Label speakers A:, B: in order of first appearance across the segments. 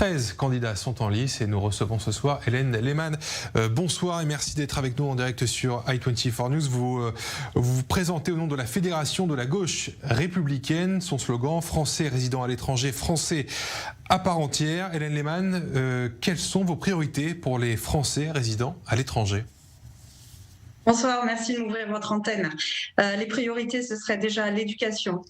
A: 13 candidats sont en lice et nous recevons ce soir Hélène Lehmann. Bonsoir et merci d'être avec nous en direct sur i24 News. Vous vous présentez au nom de la Fédération de la gauche républicaine. Son slogan, Français résidant à l'étranger, Français à part entière. Hélène Lehmann, quelles sont vos priorités pour les Français résidant à l'étranger ?
B: Bonsoir, merci de m'ouvrir votre antenne. Les priorités, ce serait déjà l'éducation.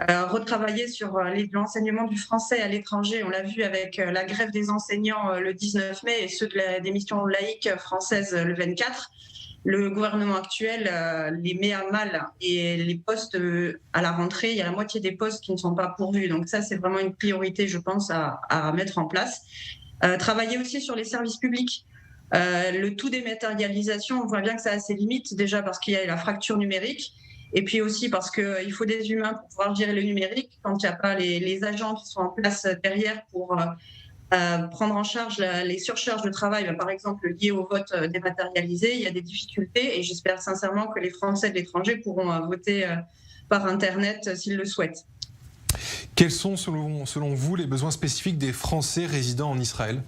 B: Retravailler sur l'enseignement du français à l'étranger. On l'a vu avec la grève des enseignants le 19 mai et ceux des missions laïques françaises le 24. Le gouvernement actuel les met à mal et les postes à la rentrée, il y a la moitié des postes qui ne sont pas pourvus. Donc ça, c'est vraiment une priorité, je pense, à mettre en place. Travailler aussi sur les services publics. Le tout dématérialisation, on voit bien que ça a ses limites, déjà parce qu'il y a la fracture numérique. Et puis aussi parce qu'il faut des humains pour pouvoir gérer le numérique. Quand il n'y a pas les agents qui sont en place derrière pour prendre en charge les surcharges de travail, par exemple liées au vote dématérialisé, il y a des difficultés et j'espère sincèrement que les Français de l'étranger pourront voter par Internet s'ils le souhaitent.
A: Quels sont selon vous les besoins spécifiques des Français résidant en Israël ?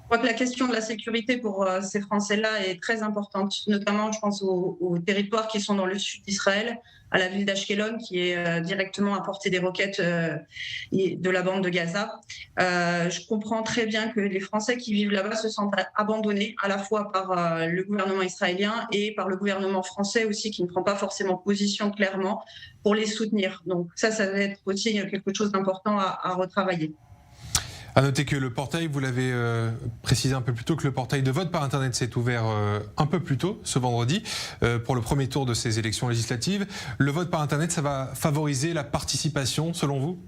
B: Je crois que la question de la sécurité pour ces Français-là est très importante, notamment je pense aux territoires qui sont dans le sud d'Israël, à la ville d'Ashkelon qui est directement à portée des roquettes de la bande de Gaza. Je comprends très bien que les Français qui vivent là-bas se sentent abandonnés à la fois par le gouvernement israélien et par le gouvernement français aussi qui ne prend pas forcément position clairement pour les soutenir. Donc ça va être aussi quelque chose d'important à retravailler.
A: À noter que le portail, vous l'avez précisé un peu plus tôt, que le portail de vote par Internet s'est ouvert un peu plus tôt, ce vendredi, pour le premier tour de ces élections législatives. Le vote par Internet, ça va favoriser la participation, selon vous ?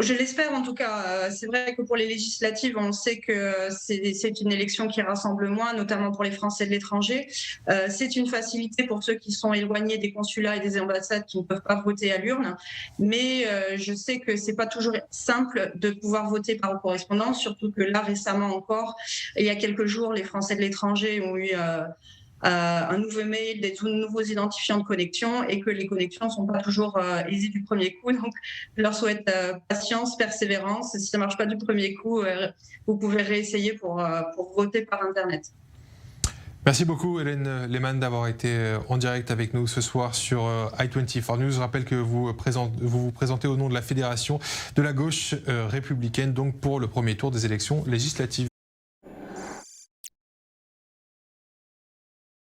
B: Je l'espère en tout cas. C'est vrai que pour les législatives, on sait que c'est une élection qui rassemble moins, notamment pour les Français de l'étranger. C'est une facilité pour ceux qui sont éloignés des consulats et des ambassades qui ne peuvent pas voter à l'urne. Mais je sais que c'est pas toujours simple de pouvoir voter par correspondance, surtout que là récemment encore, il y a quelques jours, les Français de l'étranger ont eu un nouveau mail, des nouveaux identifiants de connexion et que les connexions ne sont pas toujours aisées du premier coup. Donc, je leur souhaite patience, persévérance. Si ça ne marche pas du premier coup, vous pouvez réessayer pour voter par Internet.
A: Merci beaucoup Hélène Lehmann d'avoir été en direct avec nous ce soir sur i24 News. Je rappelle que vous vous présentez au nom de la Fédération de la gauche républicaine donc pour le premier tour des élections législatives.